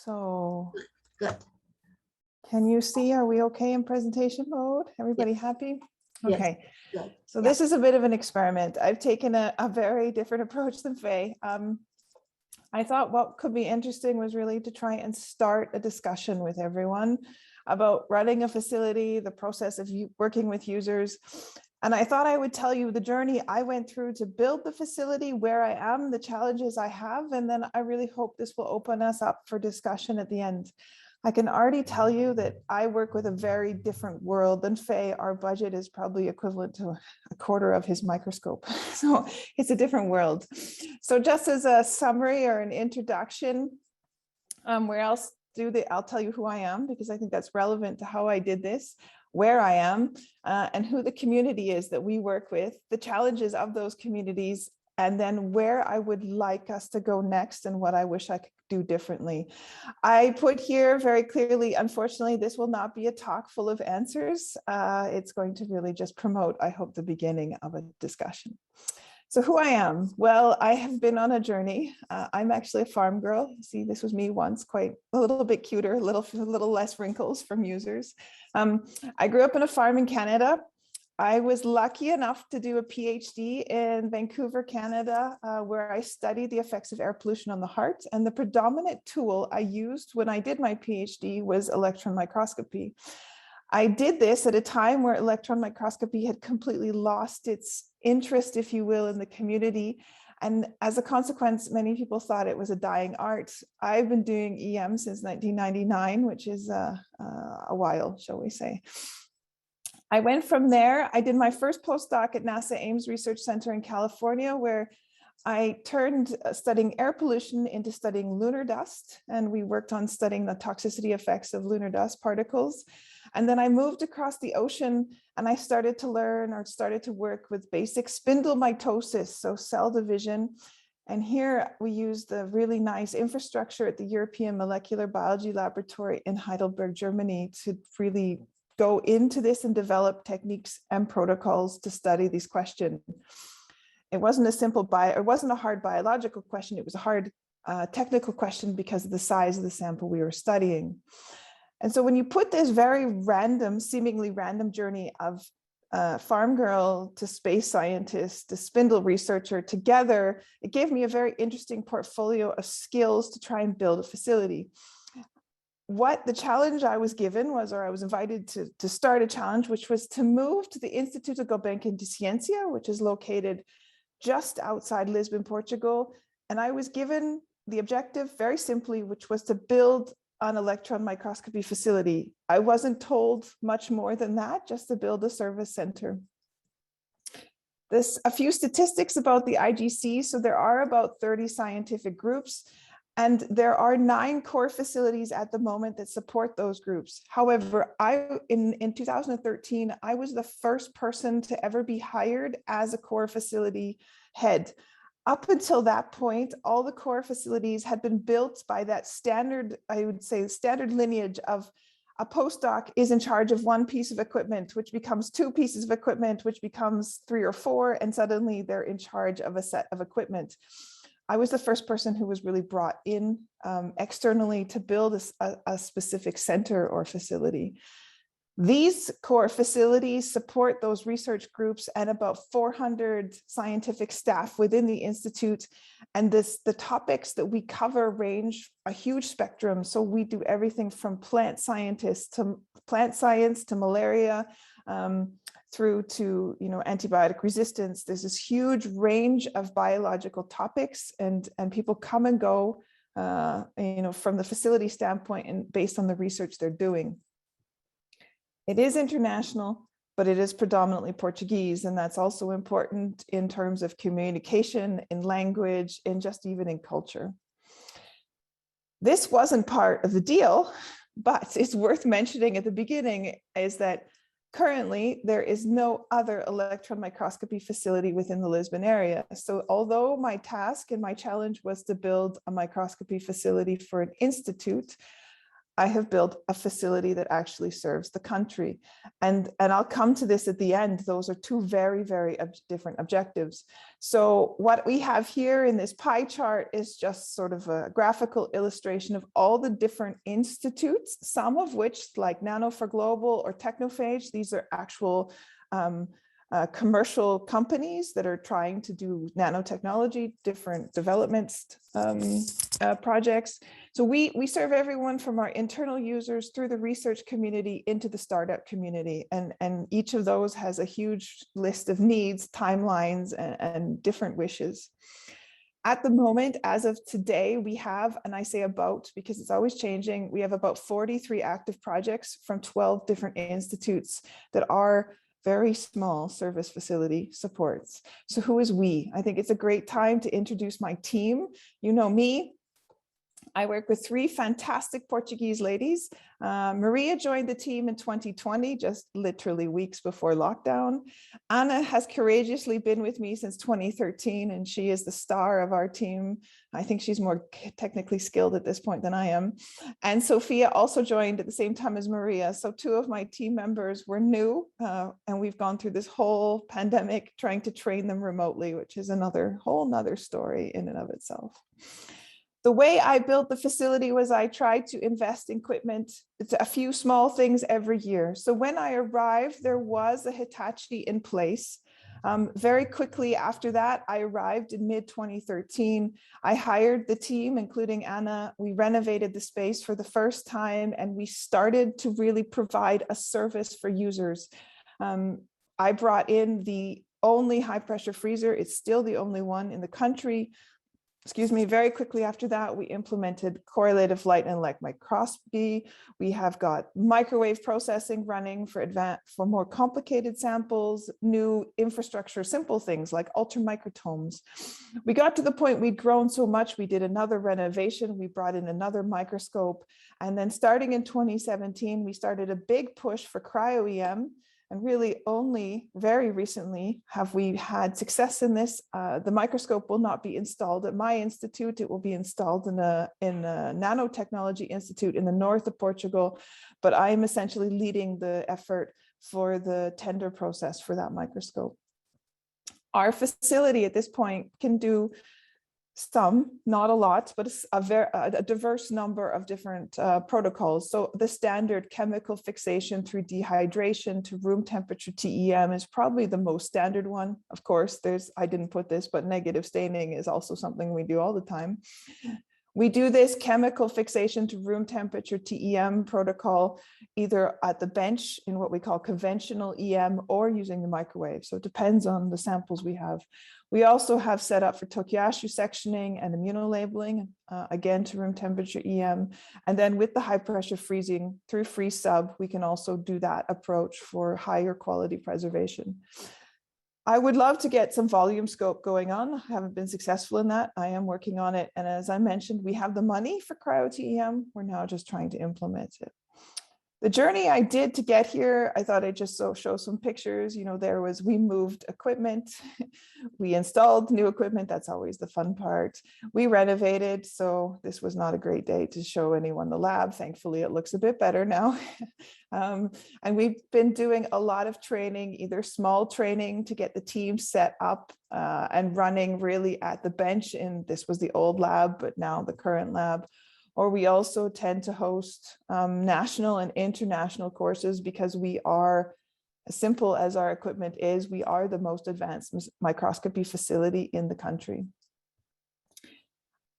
So Good. can you see, are we okay in presentation mode? Everybody happy? Yes. Okay, Good. so this is a bit of an experiment. I've taken a very different approach than Faye. I thought what could be interesting was really to try and start a discussion with everyone about running a facility, the process of working with users. And I thought I would tell you the journey I went through to build the facility, where I am, the challenges I have, and then I really hope this will open us up for discussion at the end. I can already tell you that I work with a very different world than Faye. Our budget is probably equivalent to a quarter of his microscope. So it's a different world. So just as a summary or an introduction, where else I'll tell you who I am, because I think that's relevant to how I did this, where I am, and who the community is that we work with, the challenges of those communities, and then where I would like us to go next and what I wish I could do differently. I put here very clearly, unfortunately, this will not be a talk full of answers. It's going to really just promote, I hope, the beginning of a discussion. So who I am? Well, I have been on a journey. I'm actually a farm girl. See, this was me once, quite a little bit cuter, a little less wrinkles from users. I grew up in a farm in Canada. I was lucky enough to do a PhD in Vancouver, Canada, where I studied the effects of air pollution on the heart. And the predominant tool I used when I did my PhD was electron microscopy. I did this at a time where electron microscopy had completely lost its interest, if you will, in the community. And as a consequence, many people thought it was a dying art. I've been doing EM since 1999, which is a while, shall we say. I went from there. I did my first postdoc at NASA Ames Research Center in California, where I turned studying air pollution into studying lunar dust. And we worked on studying the toxicity effects of lunar dust particles. And then I moved across the ocean and I started to learn or started to work with basic spindle mitosis, so cell division. And here we use the really nice infrastructure at the European Molecular Biology Laboratory in Heidelberg, Germany, to really go into this and develop techniques and protocols to study these questions. It wasn't it wasn't a hard biological question. It was a hard technical question because of the size of the sample we were studying. And so when you put this very random, seemingly random journey of farm girl to space scientist to spindle researcher together, it gave me a very interesting portfolio of skills to try and build a facility. What the challenge I was given was, or I was invited to start a challenge, which was to move to the Instituto Gulbenkian de Ciência, which is located just outside Lisbon, Portugal. And I was given the objective very simply, which was to build an electron microscopy facility. I wasn't told much more than that, just to build a service center. A few statistics about the IGC. So there are about 30 scientific groups. And there are 9 core facilities at the moment that support those groups. However, in 2013, I was the first person to ever be hired as a core facility head. Up until that point, all the core facilities had been built by that standard, I would say, standard lineage of a postdoc is in charge of one piece of equipment, which becomes 2 pieces of equipment, which becomes 3 or 4, and suddenly they're in charge of a set of equipment. I was the first person who was really brought in externally to build a specific center or facility. These core facilities support those research groups and about 400 scientific staff within the Institute. And the topics that we cover range a huge spectrum. So we do everything from plant scientists to plant science to malaria, through to antibiotic resistance. There's this huge range of biological topics, and people come and go from the facility standpoint and based on the research they're doing. It is international, but it is predominantly Portuguese, and that's also important in terms of communication, in language, and just even in culture. This wasn't part of the deal, but it's worth mentioning at the beginning is that currently, there is no other electron microscopy facility within the Lisbon area. So although my task and my challenge was to build a microscopy facility for an institute, I have built a facility that actually serves the country. And I'll come to this at the end. Those are two very, very different objectives. So what we have here in this pie chart is just sort of a graphical illustration of all the different institutes, some of which, like Nano for Global or Technophage, these are actual commercial companies that are trying to do nanotechnology, different developments projects. So we serve everyone from our internal users through the research community into the startup community. And each of those has a huge list of needs, timelines, and different wishes. At the moment, as of today, we have, and I say about because it's always changing, we have about 43 active projects from 12 different institutes that are very small service facility supports. So who is we? I think it's a great time to introduce my team. You know me. I work with three fantastic Portuguese ladies. Maria joined the team in 2020, just literally weeks before lockdown. Anna has courageously been with me since 2013, and she is the star of our team. I think she's more technically skilled at this point than I am. And Sophia also joined at the same time as Maria. So two of my team members were new, and we've gone through this whole pandemic trying to train them remotely, which is another whole nother story in and of itself. The way I built the facility was I tried to invest in equipment. It's a few small things every year. So when I arrived, there was a Hitachi in place. Very quickly after that, I arrived in mid-2013. I hired the team, including Anna. We renovated the space for the first time, and we started to really provide a service for users. I brought in the only high-pressure freezer. It's still the only one in the country. Excuse me, very quickly after that, we implemented correlative light and light microscopy. We have got microwave processing running for more complicated samples, new infrastructure, simple things like ultramicrotomes. We got to the point we'd grown so much, we did another renovation. We brought in another microscope. And then starting in 2017, we started a big push for cryo-EM. And really only very recently have we had success in this. The microscope will not be installed at my institute. It will be installed in a nanotechnology institute in the north of Portugal. But I am essentially leading the effort for the tender process for that microscope. Our facility at this point can do some, not a lot, but a diverse number of different protocols. So the standard chemical fixation through dehydration to room temperature TEM is probably the most standard one. Of course, I didn't put this, but negative staining is also something we do all the time. We do this chemical fixation to room temperature TEM protocol, either at the bench in what we call conventional EM or using the microwave. So it depends on the samples we have. We also have set up for Tokiyasu sectioning and immunolabeling, again to room temperature EM. And then with the high pressure freezing through freeze sub, we can also do that approach for higher quality preservation. I would love to get some volume scope going on. I haven't been successful in that. I am working on it. And as I mentioned, we have the money for cryo-TEM. We're now just trying to implement it. The journey I did to get here, I thought I'd just show some pictures. You know, we moved equipment, we installed new equipment. That's always the fun part. We renovated. So this was not a great day to show anyone the lab. Thankfully, it looks a bit better now. And we've been doing a lot of training, either small training to get the team set up and running really at the bench. And this was the old lab, but now the current lab. Or we also tend to host national and international courses because we are, as simple as our equipment is, we are the most advanced microscopy facility in the country.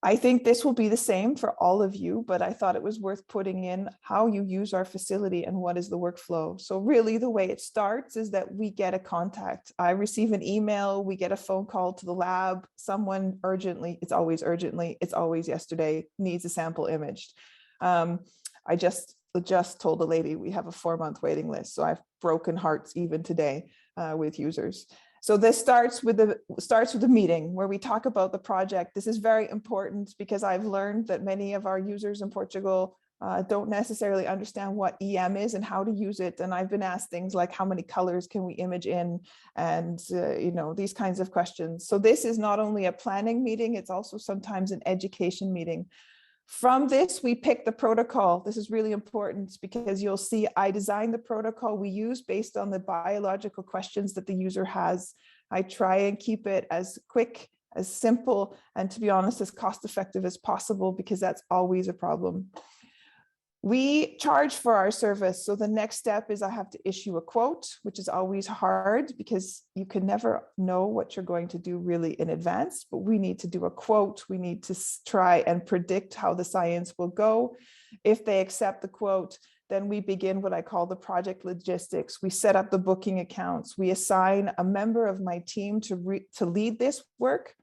I think this will be the same for all of you, but I thought it was worth putting in how you use our facility and what is the workflow. So really the way it starts is that we get a contact. I receive an email, we get a phone call to the lab, someone urgently, it's always yesterday, needs a sample imaged. I just told a lady we have a 4-month waiting list. So I've broken hearts even today with users. So this starts with a meeting where we talk about the project. This is very important because I've learned that many of our users in Portugal don't necessarily understand what EM is and how to use it. And I've been asked things like how many colors can we image in, and you know, these kinds of questions. So this is not only a planning meeting, it's also sometimes an education meeting. From this, we pick the protocol. This is really important because you'll see I designed the protocol we use based on the biological questions that the user has. I try and keep it as quick, as simple, and to be honest, as cost effective as possible, because that's always a problem. We charge for our service. So the next step is I have to issue a quote, which is always hard because you can never know what you're going to do really in advance, but we need to do a quote. We need to try and predict how the science will go. If they accept the quote, then we begin what I call the project logistics. We set up the booking accounts. We assign a member of my team to lead this work.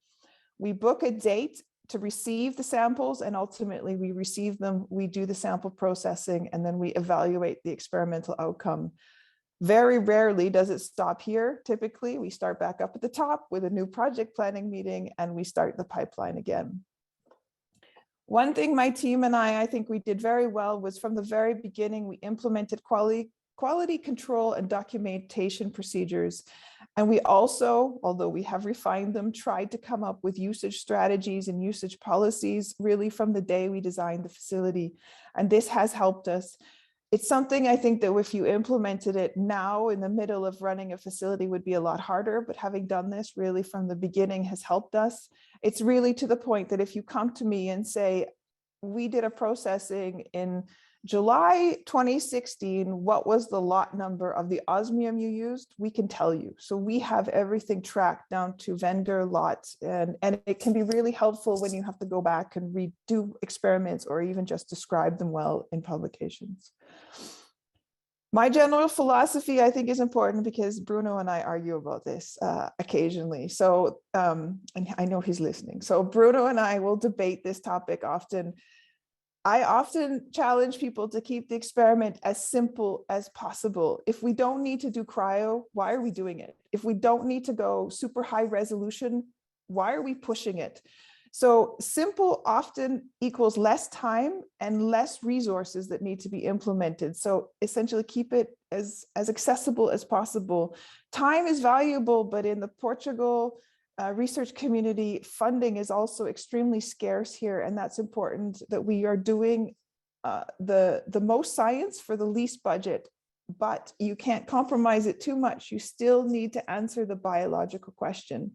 We book a date to receive the samples, and ultimately we receive them, we do the sample processing, and then we evaluate the experimental outcome. Very rarely does it stop here. Typically, we start back up at the top with a new project planning meeting, and we start the pipeline again. One thing my team and I think we did very well was from the very beginning, we implemented quality control and documentation procedures. And we also, although we have refined them, tried to come up with usage strategies and usage policies really from the day we designed the facility. And this has helped us. It's something I think that if you implemented it now in the middle of running a facility would be a lot harder, but having done this really from the beginning has helped us. It's really to the point that if you come to me and say, we did a processing in July 2016, what was the lot number of the osmium you used? We can tell you. So we have everything tracked down to vendor lots, and it can be really helpful when you have to go back and redo experiments or even just describe them well in publications. My general philosophy, I think, is important because Bruno and I argue about this occasionally. So, and I know he's listening. So Bruno and I will debate this topic often. I often challenge people to keep the experiment as simple as possible. If we don't need to do cryo, why are we doing it? If we don't need to go super high resolution, why are we pushing it? So simple often equals less time and less resources that need to be implemented. So essentially keep it as accessible as possible. Time is valuable, but in the Portugal research community, funding is also extremely scarce here, and that's important that we are doing the most science for the least budget, but you can't compromise it too much. You still need to answer the biological question.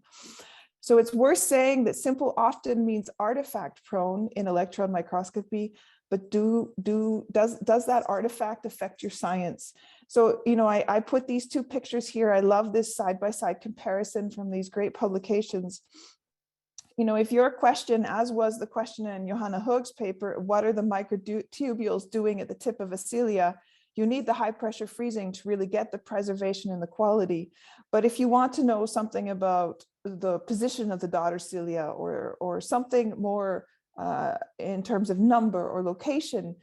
So it's worth saying that simple often means artifact prone in electron microscopy, but does that artifact affect your science? So, you know, I put these two pictures here. I love this side-by-side comparison from these great publications. You know, if your question, as was the question in Johanna Hoog's paper, what are the microtubules doing at the tip of a cilia? You need the high pressure freezing to really get the preservation and the quality. But if you want to know something about the position of the daughter cilia or something more in terms of number or location,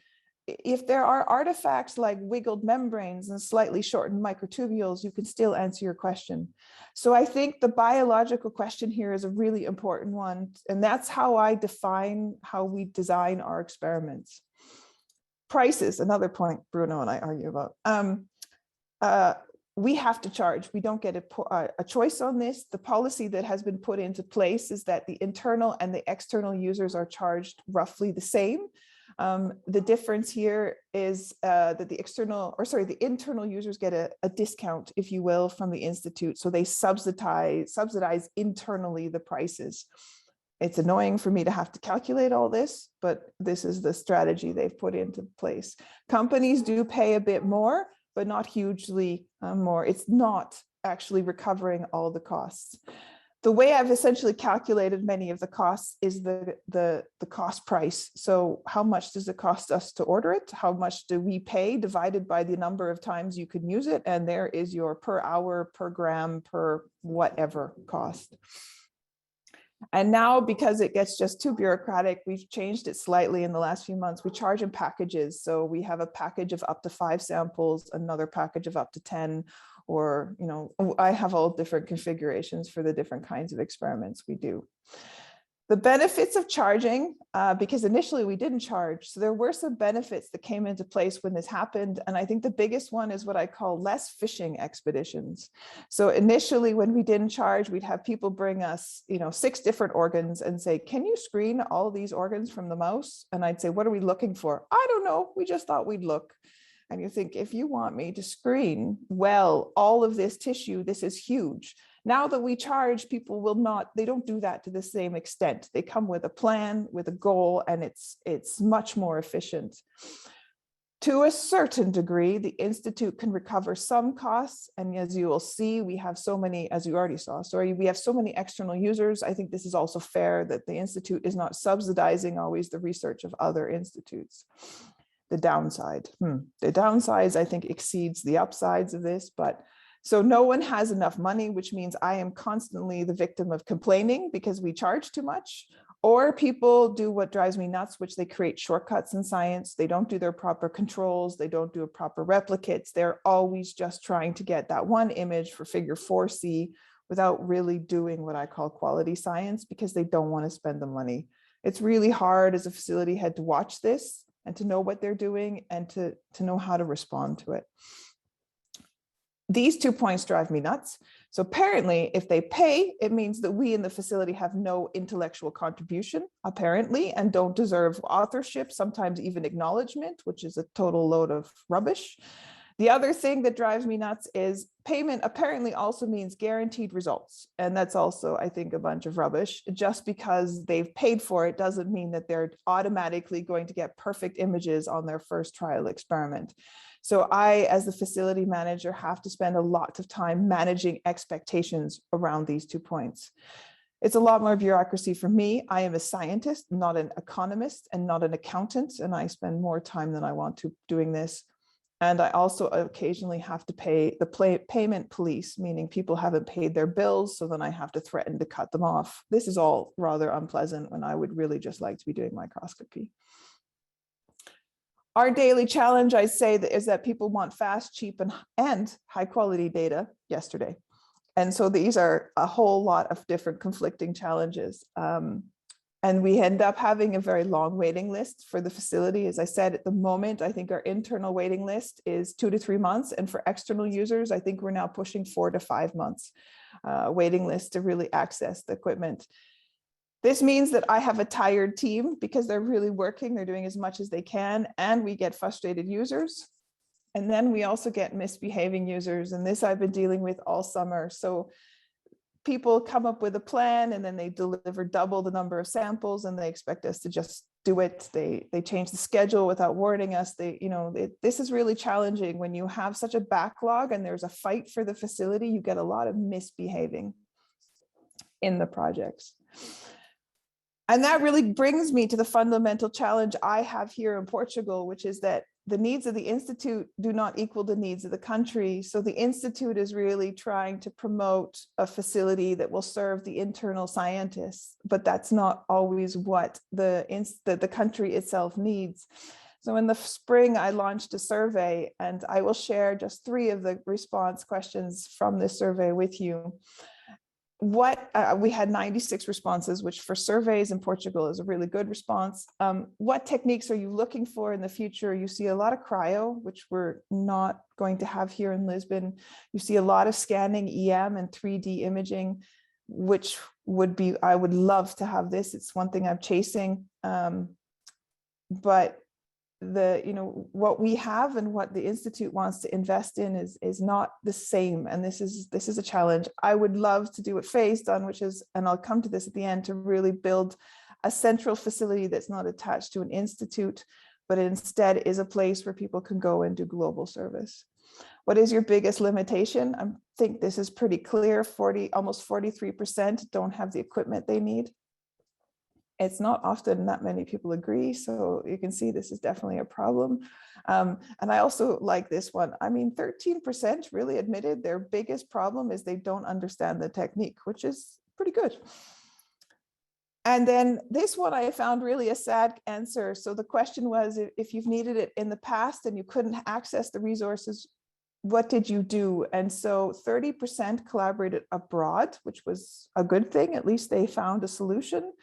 if there are artifacts like wiggled membranes and slightly shortened microtubules, you can still answer your question. So I think the biological question here is a really important one. And that's how I define how we design our experiments. Prices, another point Bruno and I argue about. We have to charge. We don't get a choice on this. The policy that has been put into place is that the internal and the external users are charged roughly the same. The difference here is that the internal users get a discount, if you will, from the Institute. So they subsidize internally the prices. It's annoying for me to have to calculate all this, but this is the strategy they've put into place. Companies do pay a bit more, but not hugely more. It's not actually recovering all the costs. The way I've essentially calculated many of the costs is the cost price. So how much does it cost us to order it? How much do we pay divided by the number of times you can use it? And there is your per hour, per gram, per whatever cost. And now, because it gets just too bureaucratic, we've changed it slightly in the last few months. We charge in packages. So we have a package of up to 5 samples, another package of up to 10, or, you know, I have all different configurations for the different kinds of experiments we do. The benefits of charging, because initially we didn't charge. So there were some benefits that came into place when this happened. And I think the biggest one is what I call less fishing expeditions. So initially when we didn't charge, we'd have people bring us, 6 different organs and say, can you screen all these organs from the mouse? And I'd say, what are we looking for? I don't know. We just thought we'd look. And you think, if you want me to screen, well, all of this tissue, this is huge. Now that we charge, people will not, they don't do that to the same extent. They come with a plan, with a goal, and it's much more efficient. To a certain degree, the Institute can recover some costs. And as you will see, we have so many, as you already saw, we have so many external users. I think this is also fair that the Institute is not subsidizing always the research of other institutes. The downside, the downsides, I think, exceeds the upsides of this, but so no one has enough money, which means I am constantly the victim of complaining because we charge too much, or people do what drives me nuts, which they create shortcuts in science. They don't do their proper controls. They don't do proper replicates. They're always just trying to get that one image for figure 4C without really doing what I call quality science because they don't want to spend the money. It's really hard as a facility head to watch this and to know what they're doing and to know how to respond to it. These 2 points drive me nuts. So apparently, if they pay, it means that we in the facility have no intellectual contribution, apparently, and don't deserve authorship, sometimes even acknowledgement, which is a total load of rubbish. The other thing that drives me nuts is payment apparently also means guaranteed results. And that's also, I think, a bunch of rubbish. Just because they've paid for it doesn't mean that they're automatically going to get perfect images on their first trial experiment. So I, as the facility manager, have to spend a lot of time managing expectations around these 2 points. It's a lot more bureaucracy for me. I am a scientist, not an economist and not an accountant, and I spend more time than I want to doing this. And I also occasionally have to pay the payment police, meaning people haven't paid their bills, so then I have to threaten to cut them off. This is all rather unpleasant when I would really just like to be doing microscopy. Our daily challenge, I say, is that people want fast, cheap, and high quality data yesterday. And so these are a whole lot of different conflicting challenges. And we end up having a very long waiting list for the facility. As I said, at the moment, I think our internal waiting list is 2 to 3 months. And for external users, I think we're now pushing 4 to 5 months waiting list to really access the equipment. This means that I have a tired team because they're really working, they're doing as much as they can, and we get frustrated users. And then we also get misbehaving users, and this I've been dealing with all summer. So people come up with a plan and then they deliver double the number of samples and they expect us to just do it. They change the schedule without warning us. This is really challenging when you have such a backlog and there's a fight for the facility. You get a lot of misbehaving in the projects. And that really brings me to the fundamental challenge I have here in Portugal, which is that the needs of the Institute do not equal the needs of the country. So the Institute is really trying to promote a facility that will serve the internal scientists, but that's not always what the country itself needs. So in the spring, I launched a survey, and I will share just 3 of the response questions from this survey with you. We had 96 responses, which for surveys in Portugal is a really good response. What techniques are you looking for in the future? You see a lot of cryo, which we're not going to have here in Lisbon. You see a lot of scanning, EM and 3D imaging, which I would love to have this. It's one thing I'm chasing, but what we have and what the Institute wants to invest in is not the same. And this is a challenge. I would love to do what Faye's done, which is, and I'll come to this at the end, to really build a central facility that's not attached to an institute, but instead is a place where people can go and do global service. What is your biggest limitation? I think this is pretty clear. Almost 43% don't have the equipment they need. It's not often that many people agree, so you can see this is definitely a problem. And I also like this one. I mean, 13% really admitted their biggest problem is they don't understand the technique, which is pretty good. And then this one I found really a sad answer. So the question was, if you've needed it in the past and you couldn't access the resources, what did you do? And so 30% collaborated abroad, which was a good thing. At least they found a solution.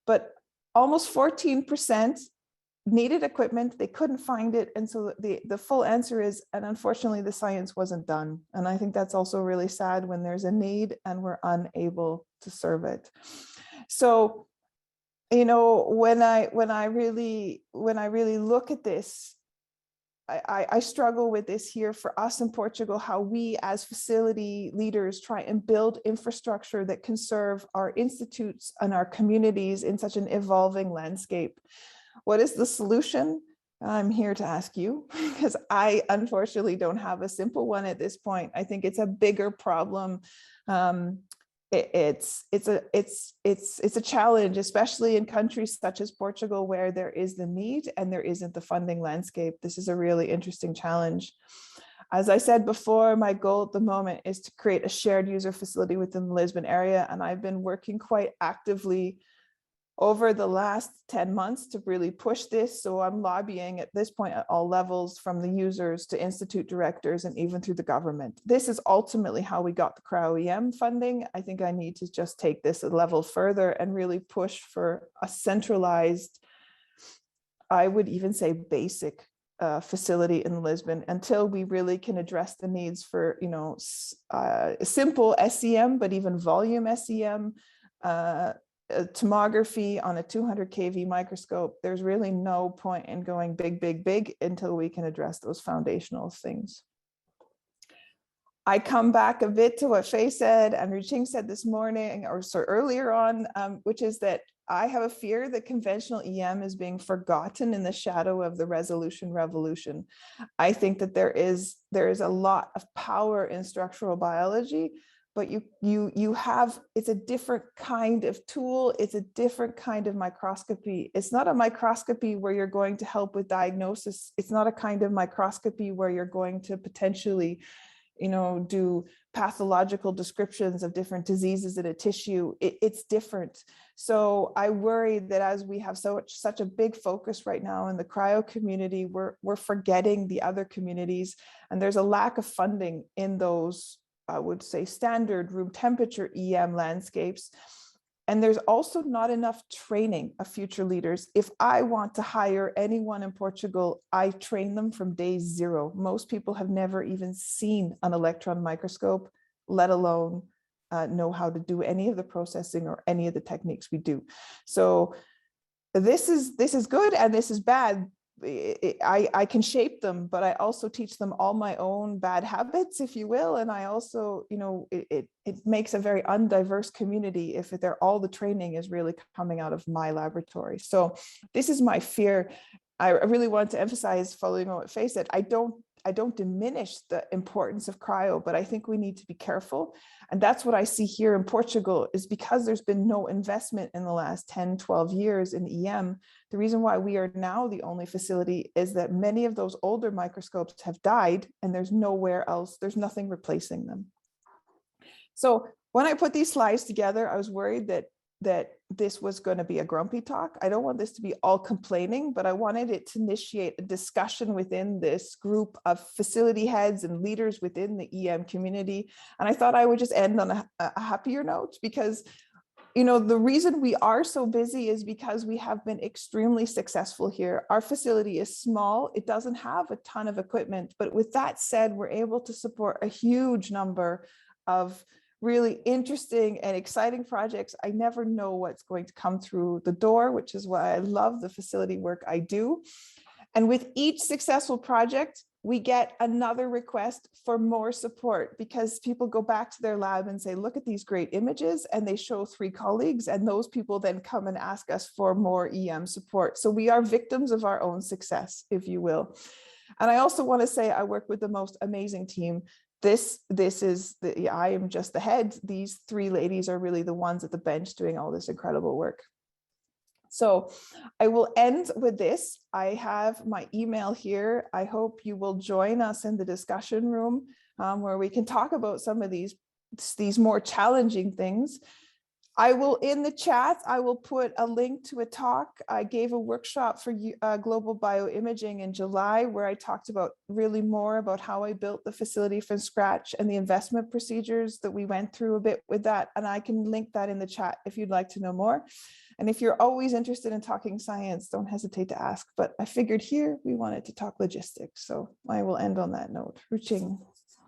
but almost 14% needed equipment, they couldn't find it. And so the full answer is, and unfortunately the science wasn't done. And I think that's also really sad when there's a need and we're unable to serve it. So, you know, when I really look at this, I struggle with this here for us in Portugal, how we as facility leaders try and build infrastructure that can serve our institutes and our communities in such an evolving landscape. What is the solution? I'm here to ask you, because I unfortunately don't have a simple one at this point. I think it's a bigger problem. It's a challenge, especially in countries such as Portugal, where there is the need and there isn't the funding landscape. This is a really interesting challenge. As I said before, my goal at the moment is to create a shared user facility within the Lisbon area, and I've been working quite actively over the last 10 months to really push this. So I'm lobbying at this point at all levels, from the users to institute directors and even through the government. This is ultimately how we got the cryo-EM funding. I think I need to just take this a level further and really push for a centralized, I would even say basic facility in Lisbon, until we really can address the needs for, you know, simple SEM, but even volume SEM, tomography on a 200 kV microscope. There's really no point in going big until we can address those foundational things. I come back a bit to what Faye said and Ruching said this morning, or so earlier on, which is that I have a fear that conventional EM is being forgotten in the shadow of the resolution revolution. I think that there is a lot of power in structural biology, but you have, it's a different kind of tool. It's a different kind of microscopy. It's not a microscopy where you're going to help with diagnosis. It's not a kind of microscopy where you're going to potentially, you know, do pathological descriptions of different diseases in a tissue. It's different. So I worry that as we have such a big focus right now in the cryo community, we're forgetting the other communities, and there's a lack of funding in those, I would say, standard room temperature EM landscapes. And there's also not enough training of future leaders. If I want to hire anyone in Portugal, I train them from day zero. Most people have never even seen an electron microscope, let alone know how to do any of the processing or any of the techniques we do. So this is good and this is bad. I can shape them, but I also teach them all my own bad habits, if you will. And I also, you know, it makes a very undiverse community if all the training is really coming out of my laboratory. So this is my fear. I really want to emphasize, following on what Faye said, I don't diminish the importance of cryo, but I think we need to be careful. And that's what I see here in Portugal, is because there's been no investment in the last 10, 12 years in EM. The reason why we are now the only facility is that many of those older microscopes have died and there's nowhere else, there's nothing replacing them. So when I put these slides together, I was worried that this was going to be a grumpy talk. I don't want this to be all complaining, but I wanted it to initiate a discussion within this group of facility heads and leaders within the EM community. And I thought I would just end on a happier note, because, you know, the reason we are so busy is because we have been extremely successful here. Our facility is small. It doesn't have a ton of equipment, but with that said, we're able to support a huge number of really interesting and exciting projects. I never know what's going to come through the door, which is why I love the facility work I do. And with each successful project, we get another request for more support, because people go back to their lab and say, look at these great images, and they show 3 colleagues, and those people then come and ask us for more EM support. So we are victims of our own success, if you will. And I also want to say I work with the most amazing team. I am just the head. These 3 ladies are really the ones at the bench doing all this incredible work. So I will end with this. I have my email here. I hope you will join us in the discussion room where we can talk about some of these more challenging things. I will, in the chat, I will put a link to a talk. I gave a workshop for global bioimaging in July, where I talked about really more about how I built the facility from scratch and the investment procedures that we went through a bit with that. And I can link that in the chat if you'd like to know more. And if you're always interested in talking science, don't hesitate to ask. But I figured here we wanted to talk logistics. So I will end on that note. Ruching.